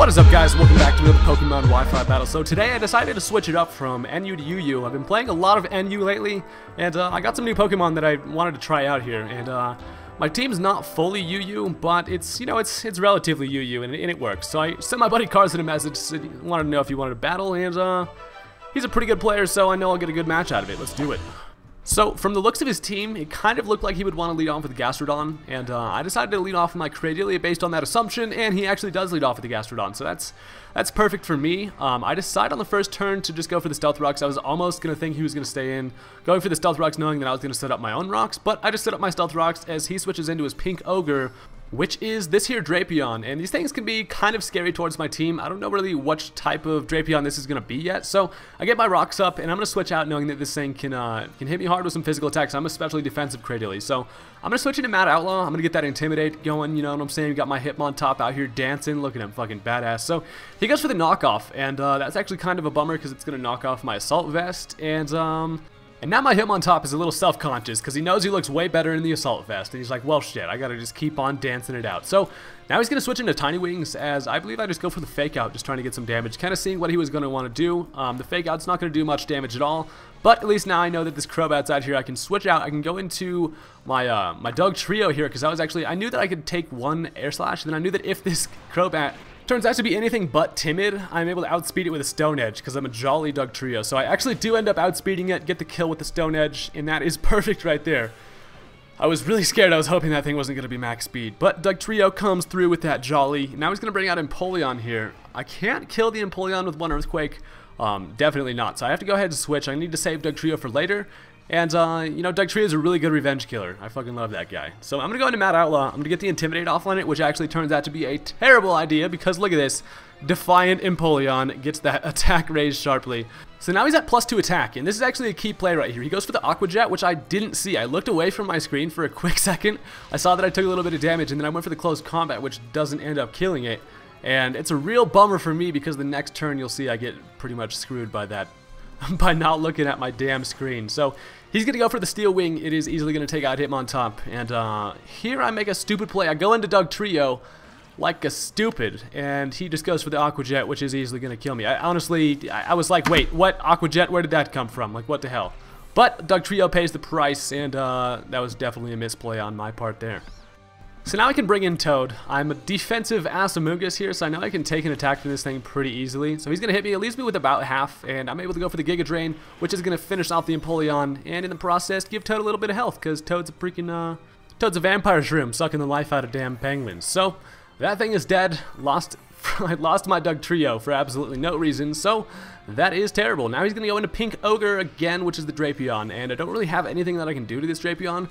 What is up, guys? Welcome back to another Pokemon Wi-Fi battle. So today I decided to switch it up from NU to UU. I've been playing a lot of NU lately, and I got some new Pokemon that I wanted to try out here. And my team's not fully UU, but it's, you know, it's relatively UU, and it works. So I sent my buddy Carson a message, said, wanted to know if he wanted to battle, and he's a pretty good player, so I know I'll get a good match out of it. Let's do it. So, from the looks of his team, it kind of looked like he would want to lead off with the Gastrodon, and I decided to lead off with my Cradillia based on that assumption, and he actually does lead off with the Gastrodon, so that's perfect for me. I decided on the first turn to just go for the Stealth Rocks. I was almost going to think he was going to stay in, going for the Stealth Rocks knowing that I was going to set up my own rocks, but I just set up my Stealth Rocks as he switches into his Pink Ogre, which is this here Drapion, and these things can be kind of scary towards my team. I don't know really what type of Drapion this is going to be yet, so I get my rocks up, and I'm going to switch out knowing that this thing can hit me hard with some physical attacks. I'm especially defensive Cradillia, so I'm going to switch into Mad Outlaw. I'm going to get that Intimidate going, you know what I'm saying? We got my Hitmontop out here dancing. Look at him, fucking badass. So he goes for the knockoff, and that's actually kind of a bummer because it's going to knock off my Assault Vest, and now my Hitmontop is a little self-conscious because he knows he looks way better in the Assault Vest. And he's like, well, shit, I gotta just keep on dancing it out. So now he's going to switch into Tiny Wings as I believe I just go for the Fake Out, just trying to get some damage. Kind of seeing what he was going to want to do. The Fake Out's not going to do much damage at all. But at least now I know that this Crobat's out here. I can switch out. I can go into my my Dugtrio here because I knew that I could take one Air Slash. And then I knew that if this Crobat turns out to be anything but timid, I'm able to outspeed it with a Stone Edge because I'm a jolly Dugtrio. So I actually do end up outspeeding it, get the kill with the Stone Edge, and that is perfect right there. I was really scared. I was hoping that thing wasn't going to be max speed. But Dugtrio comes through with that jolly. Now he's going to bring out Empoleon here. I can't kill the Empoleon with one Earthquake. Definitely not. So I have to go ahead and switch. I need to save Dugtrio for later. And, you know, Dugtrio is a really good revenge killer. I fucking love that guy. So I'm going to go into Mad Outlaw. I'm going to get the Intimidate off on it, which actually turns out to be a terrible idea because look at this. Defiant Empoleon gets that attack raised sharply. So now he's at +2 attack, and this is actually a key play right here. He goes for the Aqua Jet, which I didn't see. I looked away from my screen for a quick second. I saw that I took a little bit of damage, and then I went for the Close Combat, which doesn't end up killing it. And it's a real bummer for me because the next turn you'll see I get pretty much screwed by that. By not looking at my damn screen. So he's going to go for the Steel Wing. It is easily going to take out Hitmontop. And here I make a stupid play. I go into Dugtrio like a stupid, and he just goes for the Aqua Jet, which is easily going to kill me. I was like, wait, what? Aqua Jet? Where did that come from? Like, what the hell? But Dugtrio pays the price, and that was definitely a misplay on my part there. So now I can bring in Toad. I'm a defensive Asamungus here, so I know I can take an attack from this thing pretty easily. So he's going to hit me. It leaves me with about half, and I'm able to go for the Giga Drain, which is going to finish off the Empoleon, and in the process, give Toad a little bit of health, because Toad's a freaking, Toad's a vampire shroom, sucking the life out of damn penguins. So that thing is dead. I lost my Dugtrio for absolutely no reason, so that is terrible. Now he's going to go into Pink Ogre again, which is the Drapion, and I don't really have anything that I can do to this Drapion.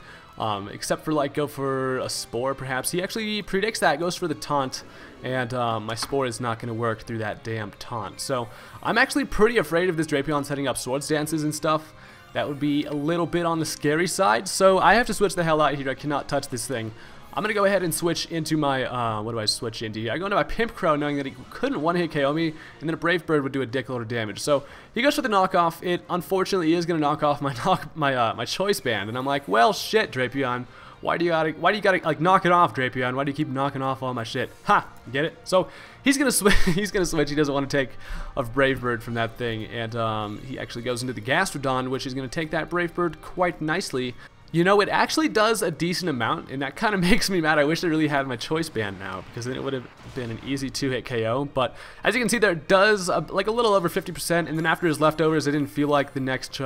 Except for like go for a Spore perhaps. He actually predicts that, goes for the Taunt, and my Spore is not going to work through that damn Taunt. So I'm actually pretty afraid of this Drapion setting up Swords Dances and stuff. That would be a little bit on the scary side, so I have to switch the hell out here. I cannot touch this thing. I'm going to go ahead and switch into my, what do I switch into? I go into my Pimp Crow knowing that he couldn't one-hit KO me, and then a Brave Bird would do a dickload of damage. So he goes for the knockoff. It unfortunately is going to knock off my Choice Band, and I'm like, well, shit, Drapion. Why do you gotta like knock it off, Drapion? Why do you keep knocking off all my shit? Ha! Get it? So he's gonna switch. He's gonna switch. He doesn't want to take a Brave Bird from that thing, and he actually goes into the Gastrodon, which is gonna take that Brave Bird quite nicely. You know, it actually does a decent amount, and that kind of makes me mad. I wish I really had my Choice Band now, because then it would have been an easy 2-hit KO. But as you can see there, it does like a little over 50%, and then after his leftovers, I didn't feel like the next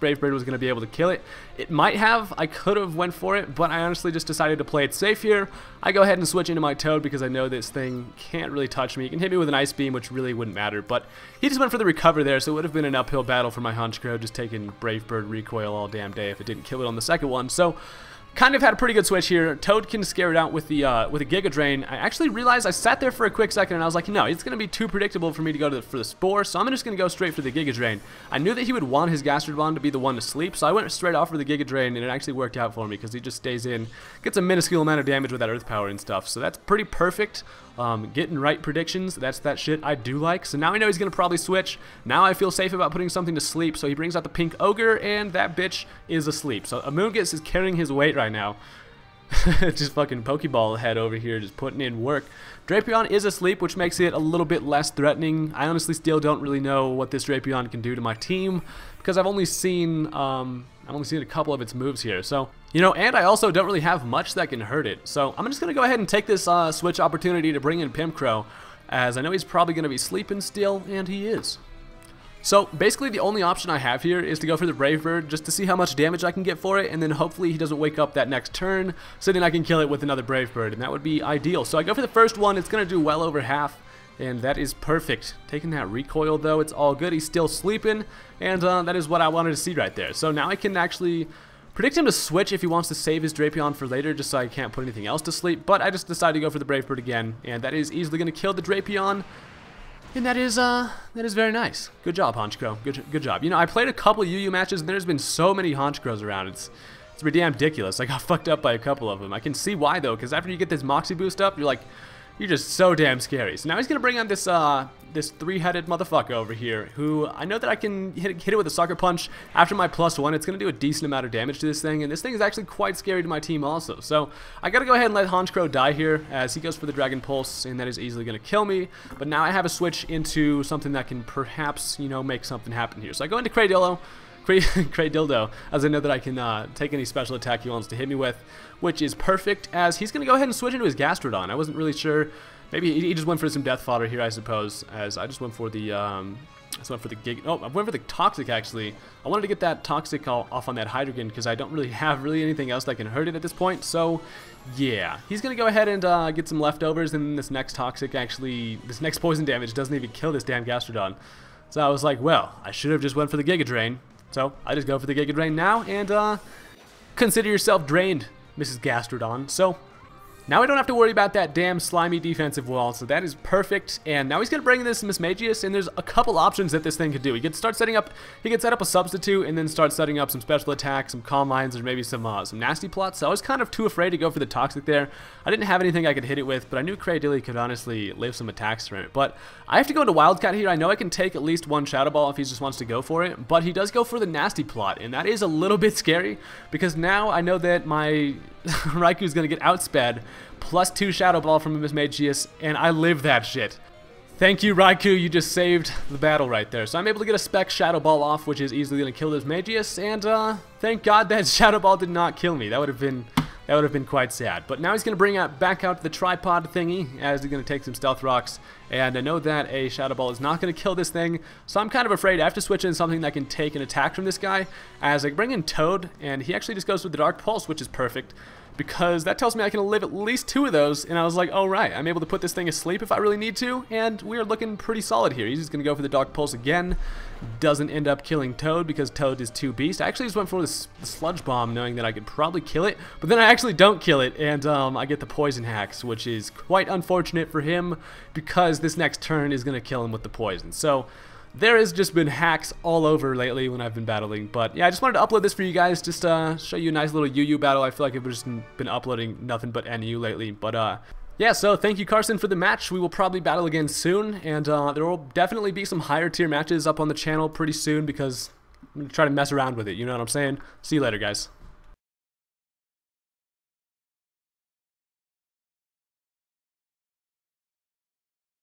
Brave Bird was going to be able to kill it. It might have. I could have went for it, but I honestly just decided to play it safe here. I go ahead and switch into my Toad because I know this thing can't really touch me. It can hit me with an Ice Beam, which really wouldn't matter, but he just went for the Recover there, so it would have been an uphill battle for my Honchkrow, just taking Brave Bird recoil all damn day if it didn't kill it on the second one. So kind of had a pretty good switch here. Toad can scare it out with a Giga Drain. I actually realized I sat there for a quick second and I was like, no, it's going to be too predictable for me to go for the Spore, so I'm just going to go straight for the Giga Drain. I knew that he would want his Gastrodon to be the one to sleep, so I went straight off for the Giga Drain, and it actually worked out for me because he just stays in, gets a minuscule amount of damage with that Earth Power and stuff, so that's pretty perfect. Getting right predictions, that's that shit I do like. So now I know he's going to probably switch. Now I feel safe about putting something to sleep, so he brings out the Pink Ogre, and that bitch is asleep. So Amoonguss is carrying his weight right now. Just fucking Pokeball head over here, just putting in work. Drapion is asleep, which makes it a little bit less threatening. I honestly still don't really know what this Drapion can do to my team, because I've only seen a couple of its moves here. So, you know, and I also don't really have much that can hurt it. So I'm just gonna go ahead and take this switch opportunity to bring in Pimpcrow, as I know he's probably gonna be sleeping still, and he is. So basically the only option I have here is to go for the Brave Bird just to see how much damage I can get for it, and then hopefully he doesn't wake up that next turn, so then I can kill it with another Brave Bird, and that would be ideal. So I go for the first one. It's going to do well over half, and that is perfect. Taking that recoil though, it's all good. He's still sleeping, and that is what I wanted to see right there. So now I can actually predict him to switch if he wants to save his Drapion for later, just so I can't put anything else to sleep, but I just decided to go for the Brave Bird again, and that is easily going to kill the Drapion. And that is very nice. Good job, Honchkrow. Good job. You know, I played a couple of UU matches, and there's been so many Honchkrows around. It's pretty damn ridiculous. I got fucked up by a couple of them. I can see why though, because after you get this Moxie boost up, you're just so damn scary. So now he's gonna bring on this this three-headed motherfucker over here, who I know that I can hit it with a Sucker Punch. After my +1, it's gonna do a decent amount of damage to this thing, and this thing is actually quite scary to my team also. So I gotta go ahead and let Honchkrow die here, as he goes for the Dragon Pulse, and that is easily gonna kill me. But now I have a switch into something that can perhaps, you know, make something happen here. So I go into Kraydildo, as I know that I can take any special attack he wants to hit me with, which is perfect, as he's going to go ahead and switch into his Gastrodon. I wasn't really sure. Maybe he just went for some Death Fodder here, I suppose, as I just went for the I went for the Toxic, actually. I wanted to get that Toxic off on that Hydreigon, because I don't really have anything else that can hurt it at this point. So, yeah. He's going to go ahead and get some leftovers, and this next Toxic, this next poison damage doesn't even kill this damn Gastrodon. So I was like, well, I should have just went for the Giga Drain. So I just go for the Giga Drain now, and consider yourself drained, Mrs. Gastrodon. So now we don't have to worry about that damn slimy defensive wall, so that is perfect. And now he's going to bring in this Mismagius, and there's a couple options that this thing could do. He could set up a substitute, and then start setting up some special attacks, some Calm Minds, or maybe some nasty plots. So I was kind of too afraid to go for the Toxic there. I didn't have anything I could hit it with, but I knew Kraydilly could honestly live some attacks from it. But I have to go into Wildcat here. I know I can take at least one Shadow Ball if he just wants to go for it, but he does go for the nasty plot, and that is a little bit scary, because now I know that my Raikou is going to get outsped, +2 Shadow Ball from Mismagius, and I live that shit. Thank you, Raikou, you just saved the battle right there. So I'm able to get a Spec Shadow Ball off, which is easily going to kill this Magius, and thank God that Shadow Ball did not kill me. That would have been quite sad. But now he's going to bring back out the tripod thingy, as he's going to take some Stealth Rocks, and I know that a Shadow Ball is not going to kill this thing, so I'm kind of afraid I have to switch in something that can take an attack from this guy, as I bring in Toad, and he actually just goes with the Dark Pulse, which is perfect, because that tells me I can live at least 2 of those, and I was like, oh right, I'm able to put this thing asleep if I really need to, and we are looking pretty solid here. He's just going to go for the Dark Pulse again. Doesn't end up killing Toad, because Toad is too beast. I actually just went for the Sludge Bomb, knowing that I could probably kill it, but then I actually don't kill it, and I get the Poison Hacks, which is quite unfortunate for him, because this next turn is going to kill him with the Poison. So there has just been hacks all over lately when I've been battling. But yeah, I just wanted to upload this for you guys, just show you a nice little UU battle. I feel like I've just been uploading nothing but NU lately. But yeah, so thank you, Carson, for the match. We will probably battle again soon, and there will definitely be some higher tier matches up on the channel pretty soon, because I'm going to try to mess around with it, you know what I'm saying? See you later, guys.